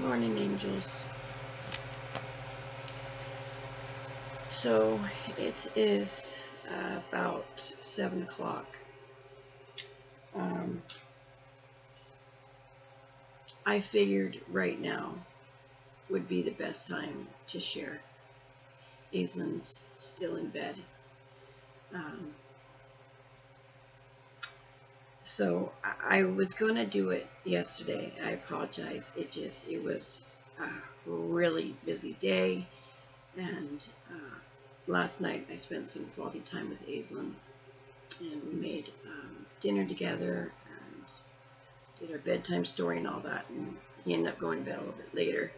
Morning, angels. So it is about 7 o'clock. I figured right now would be the best time to share. Aislinn's still in bed. So I was going to do it yesterday. I apologize. It was a really busy day. And last night I spent some quality time with Aislinn, and we made dinner together and did our bedtime story and all that, and he ended up going to bed a little bit later,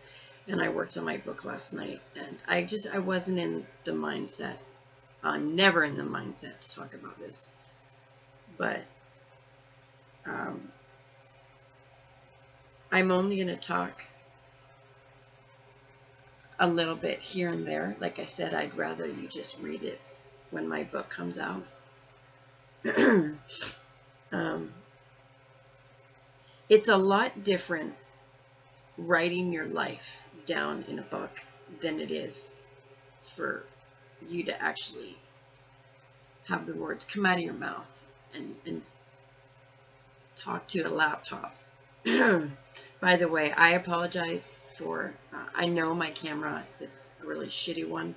and I worked on my book last night, and I wasn't in the mindset. I'm never in the mindset to talk about this, but I'm only going to talk a little bit here and there. Like I said, I'd rather you just read it when my book comes out. It's a lot different writing your life down in a book than it is for you to actually have the words come out of your mouth and talk to a laptop. By the way, I apologize for, I know my camera is a really shitty one,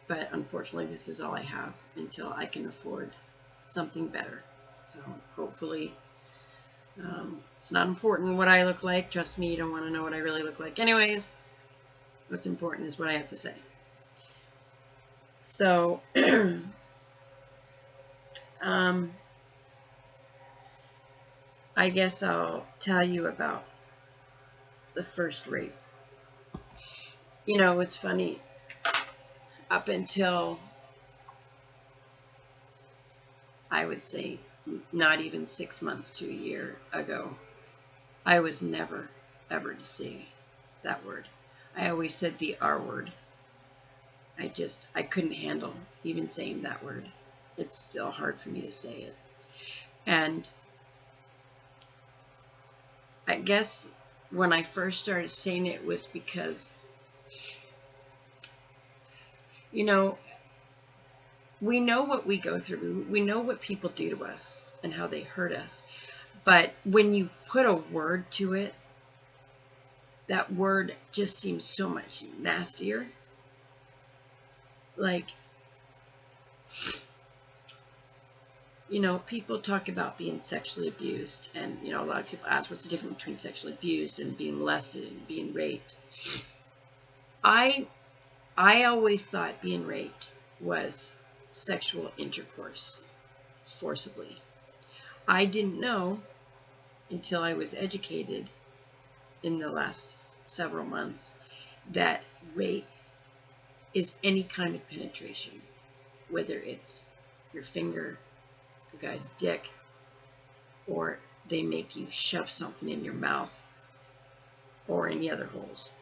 but unfortunately this is all I have until I can afford something better. So hopefully, it's not important what I look like. Trust me, you don't want to know what I really look like anyways. What's important is what I have to say. So, I guess I'll tell you about the first rape. You know, it's funny, up until, I would say, not even 6 months to a year ago, I was never, ever to say that word. I always said the R word. I couldn't handle even saying that word. It's still hard for me to say it. And I guess when I first started saying it was because, you know, we know what we go through. We know what people do to us and how they hurt us. But when you put a word to it, that word just seems so much nastier. Like, you know, people talk about being sexually abused, and, you know, a lot of people ask what's the difference between sexually abused and being molested and being raped. I always thought being raped was sexual intercourse, forcibly. I didn't know until I was educated in the last several months that rape is any kind of penetration, whether it's your finger, the guy's dick, or they make you shove something in your mouth or any other holes.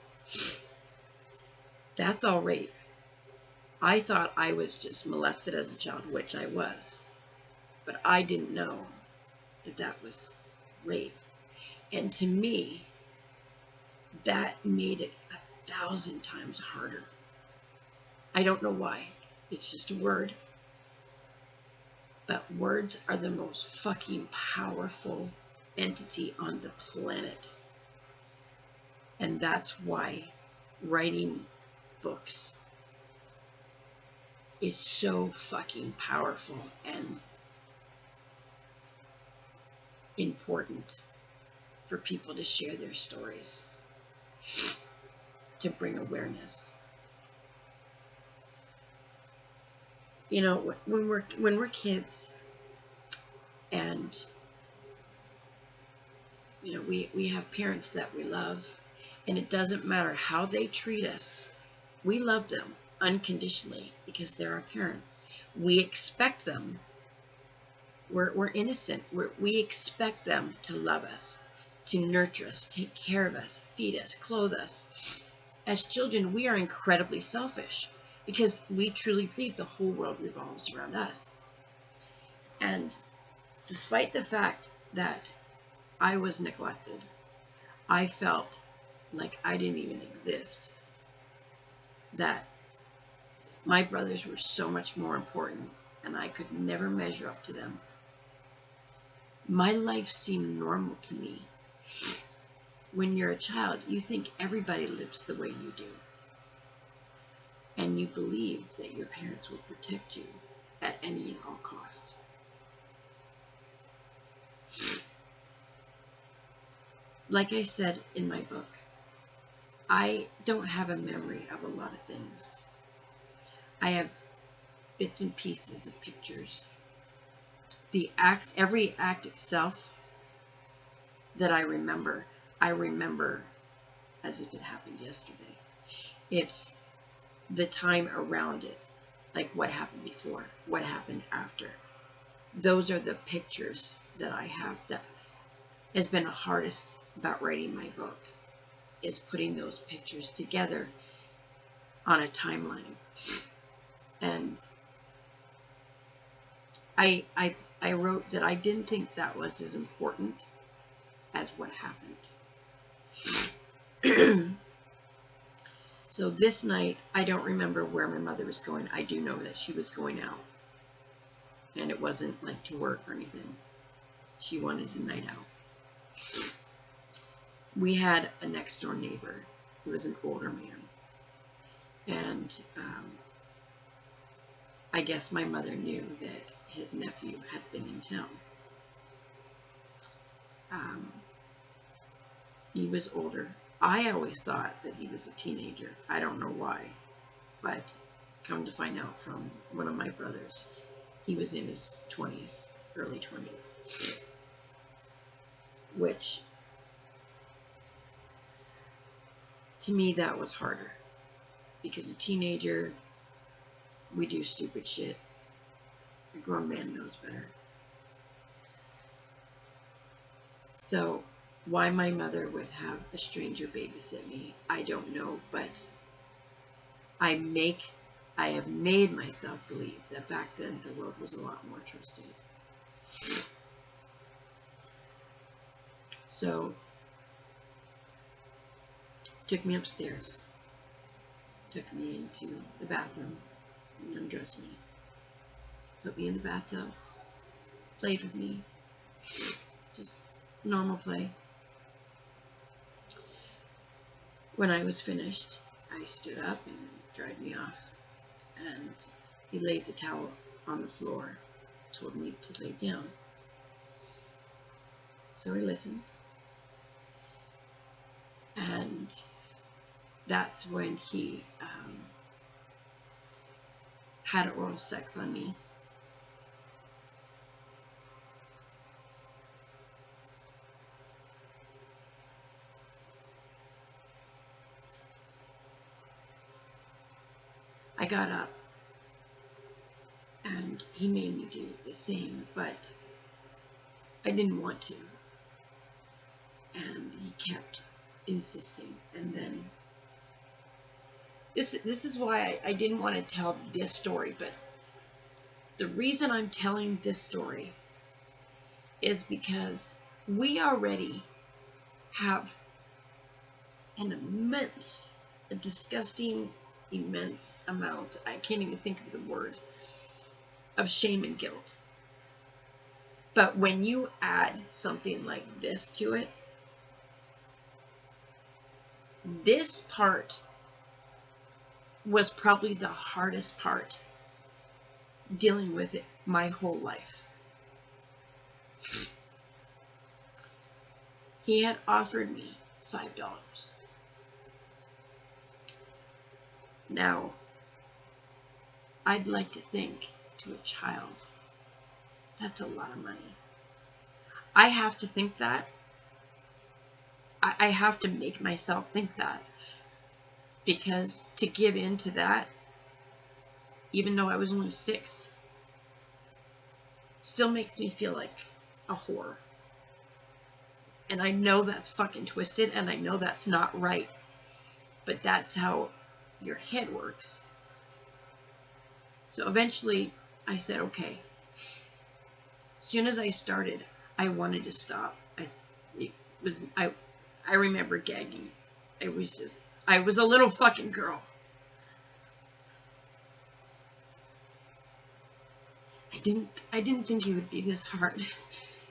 That's all rape. I thought I was just molested as a child, which I was, but I didn't know that that was rape. And to me, that made it 1,000 times harder. I don't know why. It's just a word. But words are the most fucking powerful entity on the planet. And that's why writing books is so fucking powerful and important for people to share their stories, to bring awareness. You know, when we're kids, and, you know, we have parents that we love, and it doesn't matter how they treat us, we love them unconditionally because they're our parents. We expect them. We're innocent. We expect them to love us, to nurture us, take care of us, feed us, clothe us. As children, we are incredibly selfish because we truly believe the whole world revolves around us. And despite the fact that I was neglected, I felt like I didn't even exist, that my brothers were so much more important and I could never measure up to them. My life seemed normal to me. When you're a child, you think everybody lives the way you do. And you believe that your parents will protect you at any and all costs. Like I said in my book, I don't have a memory of a lot of things. I have bits and pieces of pictures. The acts, every act itself that I remember as if it happened yesterday. It's the time around it, like what happened before, what happened after. Those are the pictures that I have that has been the hardest about writing my book, is putting those pictures together on a timeline. And I wrote that I didn't think that was as important as what happened. So this night, I don't remember where my mother was going. I do know that she was going out. And it wasn't like to work or anything. She wanted a night out. We had a next door neighbor who was an older man. And I guess my mother knew that his nephew had been in town. He was older. I always thought that he was a teenager. I don't know why, but come to find out from one of my brothers, he was in his 20s, early 20s, which to me that was harder, because a teenager, we do stupid shit. A grown man knows better. So why my mother would have a stranger babysit me, I don't know, but I have made myself believe that back then the world was a lot more trusting. So, took me upstairs, took me into the bathroom, and undressed me, put me in the bathtub, played with me, just normal play. When I was finished, I stood up and dried me off, and he laid the towel on the floor, told me to lay down. So I listened, and that's when he had oral sex on me. I got up, and he made me do the same, but I didn't want to. And he kept insisting. And then, this is why I didn't want to tell this story, but the reason I'm telling this story is because we already have an immense, a disgusting, immense amount, I can't even think of the word, of shame and guilt. But when you add something like this to it, this part was probably the hardest part, dealing with it my whole life. He had offered me $5. Now, I'd like to think to a child, that's a lot of money. I have to think that. I have to make myself think that, because to give in to that, even though I was only 6, still makes me feel like a whore. And I know that's fucking twisted, and I know that's not right, but that's how your head works. So eventually I said, okay. As soon as I started, I wanted to stop. I remember gagging. I was a little fucking girl. I didn't think it would be this hard,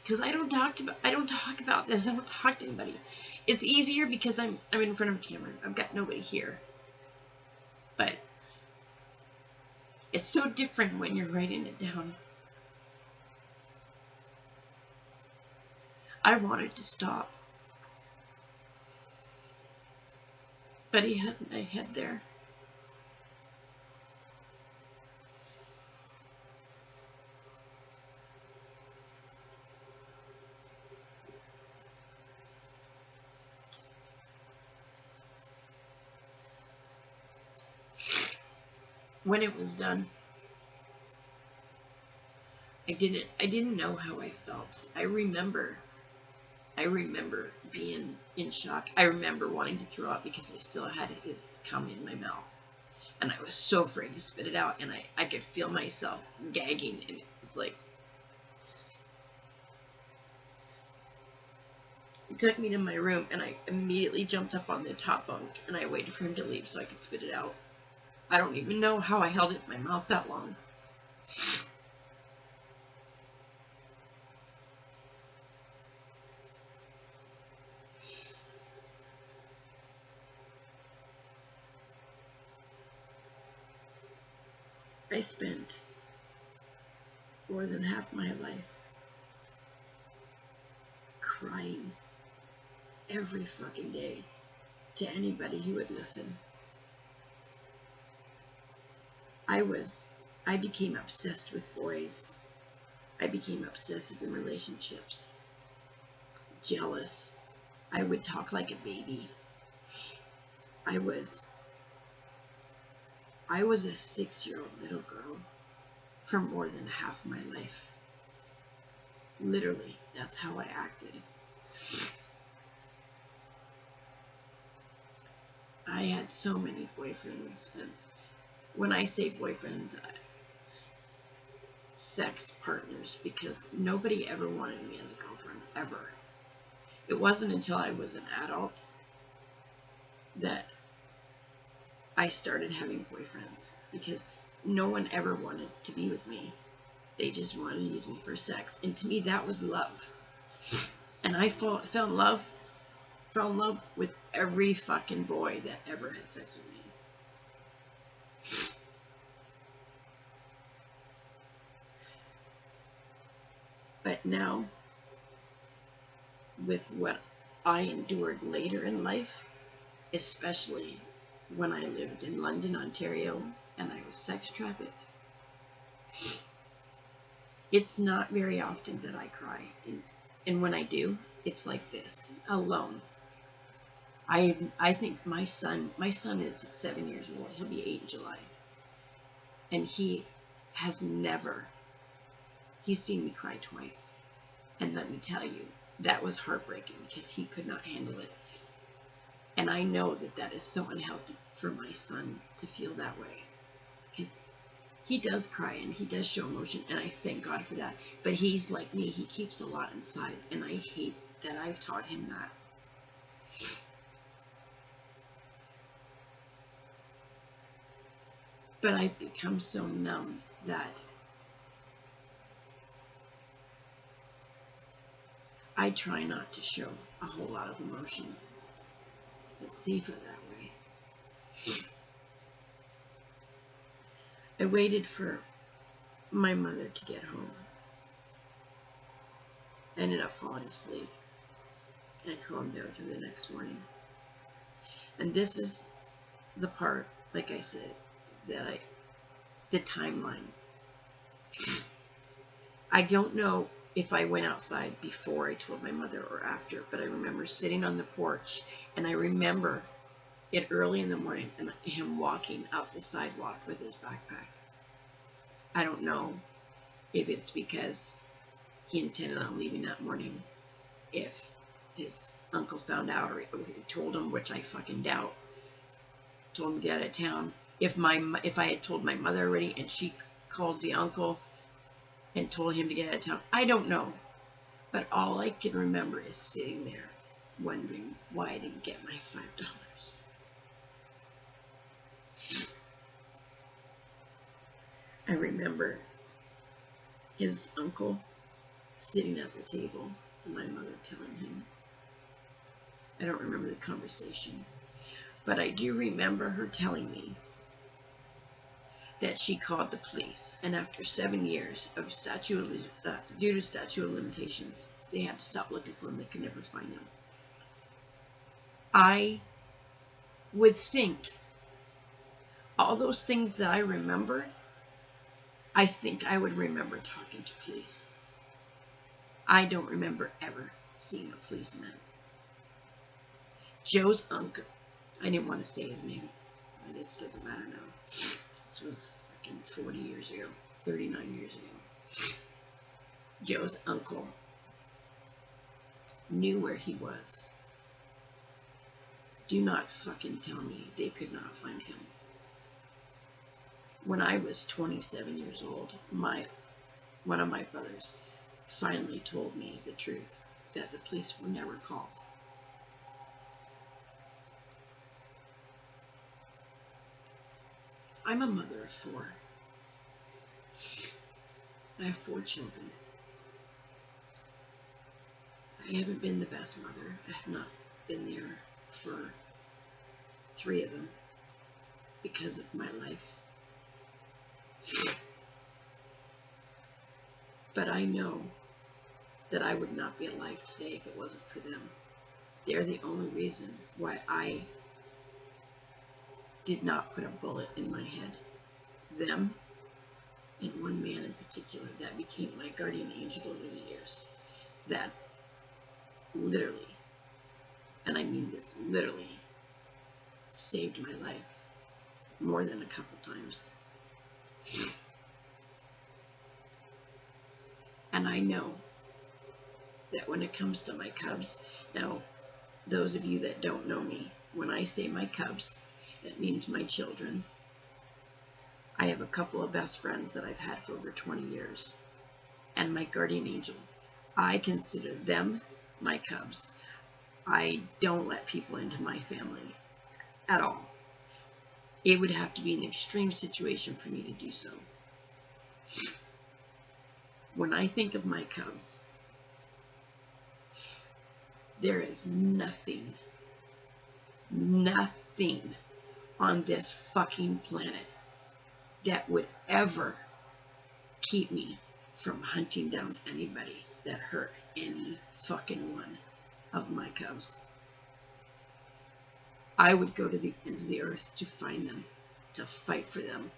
because I don't talk about this. I don't talk to anybody. It's easier because I'm in front of a camera. I've got nobody here. But it's so different when you're writing it down. I wanted to stop, but he had my head there. When it was done, I didn't know how I felt. I remember being in shock. I remember wanting to throw up because I still had his cum in my mouth. And I was so afraid to spit it out, and I could feel myself gagging, and it was like, he took me to my room, and I immediately jumped up on the top bunk, and I waited for him to leave so I could spit it out. I don't even know how I held it in my mouth that long. I spent more than half my life crying every fucking day to anybody who would listen. I became obsessed with boys. I became obsessive in relationships. Jealous. I would talk like a baby. I was a 6-year-old little girl for more than half my life. Literally, that's how I acted. I had so many boyfriends, and when I say boyfriends, sex partners, because nobody ever wanted me as a girlfriend, ever. It wasn't until I was an adult that I started having boyfriends, because no one ever wanted to be with me. They just wanted to use me for sex, and to me that was love. And I fell in love with every fucking boy that ever had sex with me. But now, with what I endured later in life, especially when I lived in London, Ontario, and I was sex trafficked, it's not very often that I cry. And when I do, it's like this, alone. I think my son is 7 years old. He'll be 8 in July. And he's seen me cry twice. And let me tell you, that was heartbreaking because he could not handle it. And I know that is so unhealthy for my son to feel that way. Because he does cry and he does show emotion, and I thank God for that. But he's like me, he keeps a lot inside, and I hate that I've taught him that. But I've become so numb that I try not to show a whole lot of emotion. It's safer that way. I waited for my mother to get home. I ended up falling asleep and calmed down through the next morning. And this is the part, like I said, the timeline. I don't know if I went outside before I told my mother or after, but I remember sitting on the porch, and I remember it early in the morning and him walking up the sidewalk with his backpack. I don't know if it's because he intended on leaving that morning, if his uncle found out or told him, which I fucking doubt, told him to get out of town. If I had told my mother already and she called the uncle and told him to get out of town, I don't know. But all I can remember is sitting there wondering why I didn't get my $5. I remember his uncle sitting at the table and my mother telling him. I don't remember the conversation, but I do remember her telling me that she called the police, and after 7 years of due to statute of limitations, they had to stop looking for him. They could never find him. I would think all those things that I remember, I think I would remember talking to police. I don't remember ever seeing a policeman. Joe's uncle, I didn't want to say his name. This doesn't matter now. This was fucking 40 years ago, 39 years ago. Joe's uncle knew where he was. Do not fucking tell me they could not find him. When I was 27 years old, one of my brothers finally told me the truth, that the police were never called. I'm a mother of 4. I have 4 children. I haven't been the best mother. I have not been there for 3 of them because of my life. But I know that I would not be alive today if it wasn't for them. They're the only reason why I did not put a bullet in my head. Them, and one man in particular that became my guardian angel over the years, that literally, and I mean this literally, saved my life more than a couple times. And I know that when it comes to my cubs, now, those of you that don't know me, when I say my cubs, that means my children. I have a couple of best friends that I've had for over 20 years. And my guardian angel. I consider them my cubs. I don't let people into my family at all. It would have to be an extreme situation for me to do so. When I think of my cubs, there is nothing on this fucking planet that would ever keep me from hunting down anybody that hurt any fucking one of my cubs. I would go to the ends of the earth to find them, to fight for them,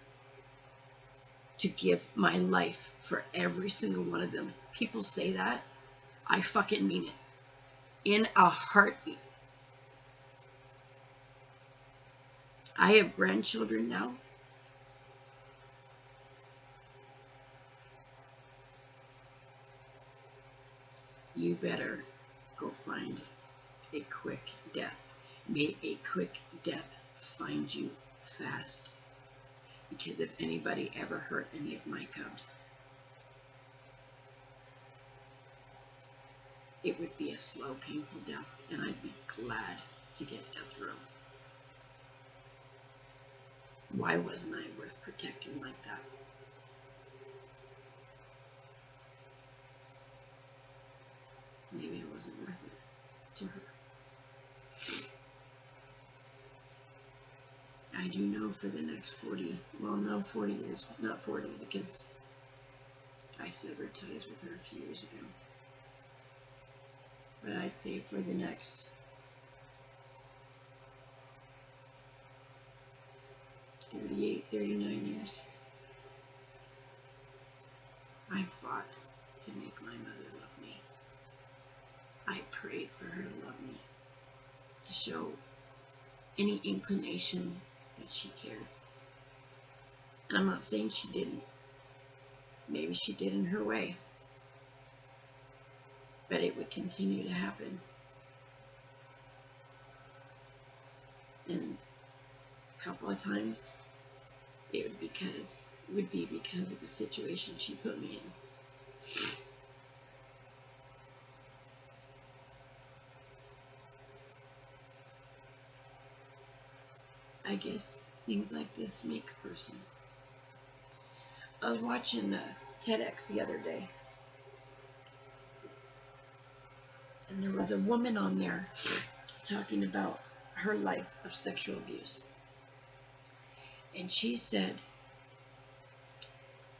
to give my life for every single one of them. People say that. I fucking mean it. In a heartbeat. I have grandchildren now. You better go find a quick death. May a quick death find you fast. Because if anybody ever hurt any of my cubs, it would be a slow, painful death, and I'd be glad to get death row. Why wasn't I worth protecting like that? Maybe I wasn't worth it to her. I do know for the next 40 years, not 40, because I severed ties with her a few years ago. But I'd say for the next 38, 39 years, I fought to make my mother love me. I prayed for her to love me, to show any inclination that she cared. And I'm not saying she didn't. Maybe she did in her way. But it would continue to happen. And a couple of times, it would be because of a situation she put me in. I guess things like this make a person. I was watching TEDx the other day, and there was a woman on there talking about her life of sexual abuse. And she said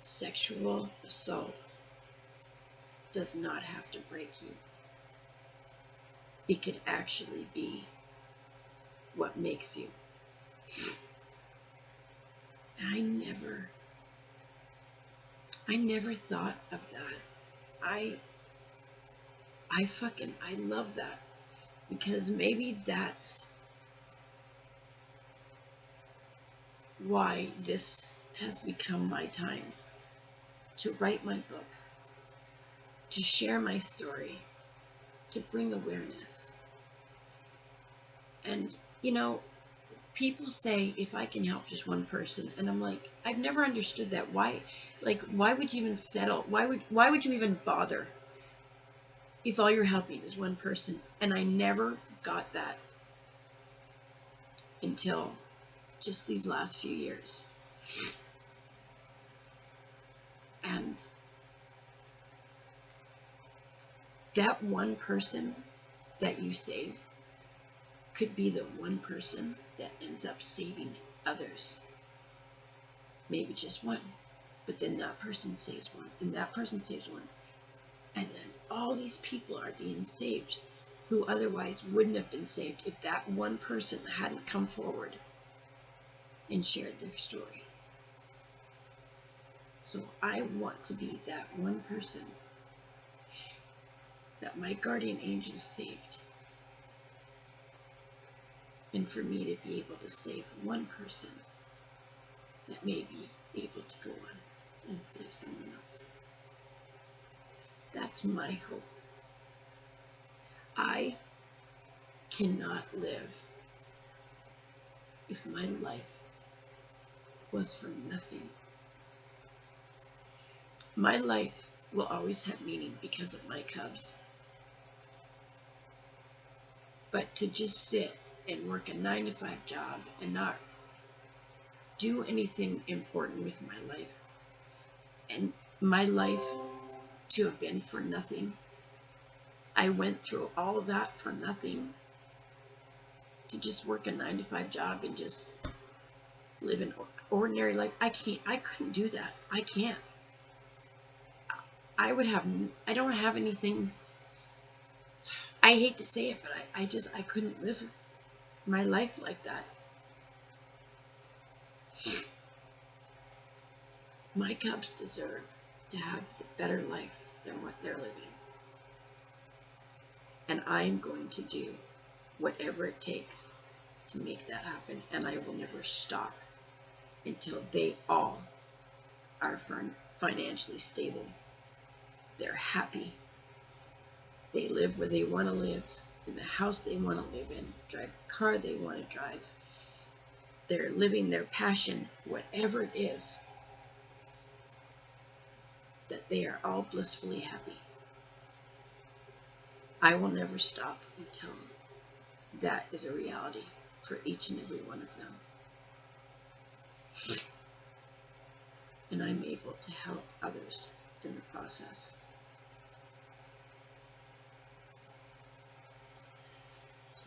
sexual assault does not have to break you. It could actually be what makes you. I never thought of that. I love that, because maybe that's why this has become my time to write my book, to share my story, to bring awareness. And, you know, people say if I can help just one person, and I'm like, I've never understood that. Why would you even settle? Why would you even bother if all you're helping is one person? And I never got that until just these last few years. And that one person that you save could be the one person that ends up saving others. Maybe just one, but then that person saves one, and that person saves one, and then all these people are being saved who otherwise wouldn't have been saved if that one person hadn't come forward and shared their story. So I want to be that one person that my guardian angel saved, and for me to be able to save one person that may be able to go on and save someone else. That's my hope. I cannot live if my life was for nothing. My life will always have meaning because of my cubs. But to just sit and work a 9-to-5 job and not do anything important with my life, and my life to have been for nothing. I went through all of that for nothing, to just work a 9-to-5 job and just live an ordinary life. I couldn't do that. I can't. I don't have anything. I hate to say it, but I couldn't live my life like that. My cubs deserve to have the better life than what they're living. And I'm going to do whatever it takes to make that happen. And I will never stop until they all are financially stable. They're happy. They live where they want to live, in the house they want to live in, drive the car they want to drive. They're living their passion, whatever it is, that they are all blissfully happy. I will never stop until that is a reality for each and every one of them. And I'm able to help others in the process. So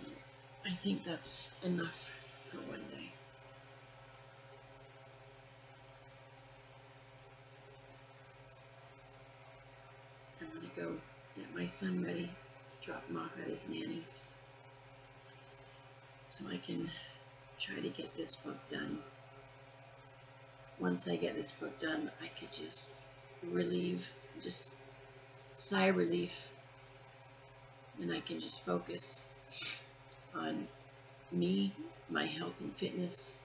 I think that's enough for one day. I'm going to go get my son ready, drop him off at his nanny's, so I can try to get this book done. Once I get this book done, I could just sigh of relief. Then I can just focus on me, my health and fitness,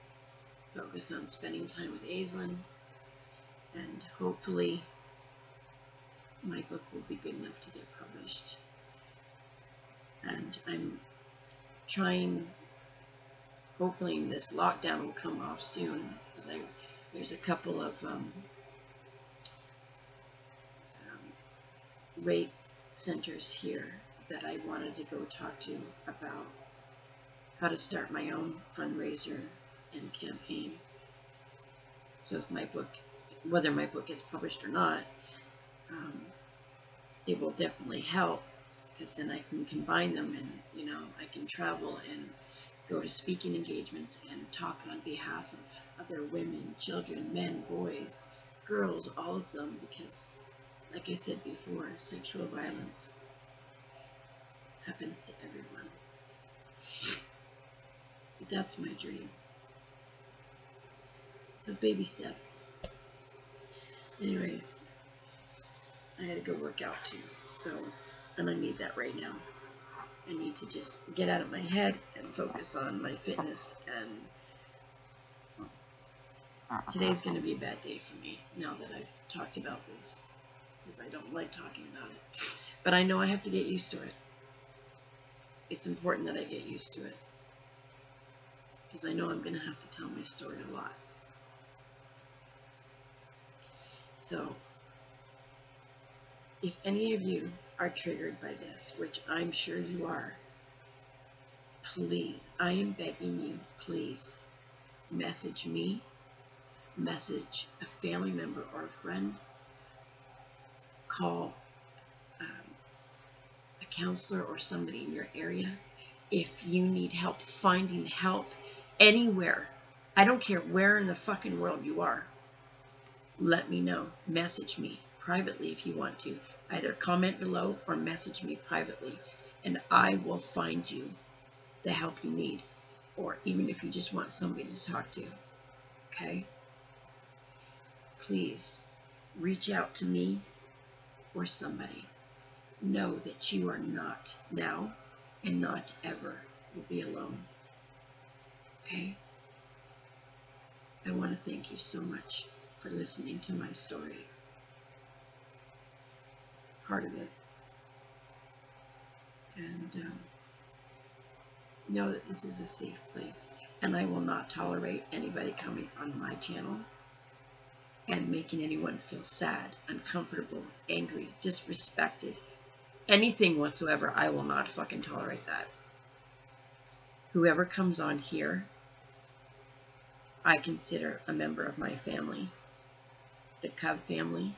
focus on spending time with Aislinn, and hopefully my book will be good enough to get published. And I'm trying, hopefully this lockdown will come off soon, because there's a couple of rape centers here that I wanted to go talk to about how to start my own fundraiser and campaign. So if my book, whether my book gets published or not, it will definitely help, because then I can combine them, and I can travel and go to speaking engagements and talk on behalf of other women, children, men, boys, girls, all of them, because like I said before, sexual violence happens to everyone. But that's my dream. So baby steps. Anyways, I had to go work out too, and I need that right now. I need to just get out of my head and focus on my fitness, and today's going to be a bad day for me now that I've talked about this, because I don't like talking about it. But I know I have to get used to it. It's important that I get used to it, because I know I'm going to have to tell my story a lot. So, if any of you are triggered by this, which I'm sure you are, please, I am begging you, please message me, message a family member or a friend, call a counselor or somebody in your area. If you need help finding help anywhere, I don't care where in the fucking world you are, let me know. Message me privately if you want to. Either comment below or message me privately, and I will find you the help you need, or even if you just want somebody to talk to. Okay? Please reach out to me or somebody. Know that you are not now and not ever will be alone. Okay? I want to thank you so much for listening to my story. Part of it. And know that this is a safe place, and I will not tolerate anybody coming on my channel and making anyone feel sad, uncomfortable, angry, disrespected, anything whatsoever. I will not fucking tolerate that. Whoever comes on here, I consider a member of my family, the Cub family,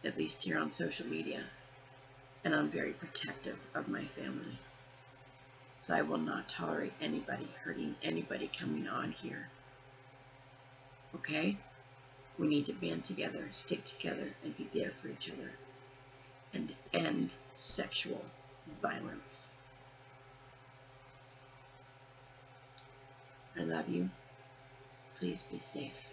at least here on social media, and I'm very protective of my family. So I will not tolerate anybody hurting anybody coming on here. Okay? We need to band together, stick together, and be there for each other, and end sexual violence. I love you. Please be safe.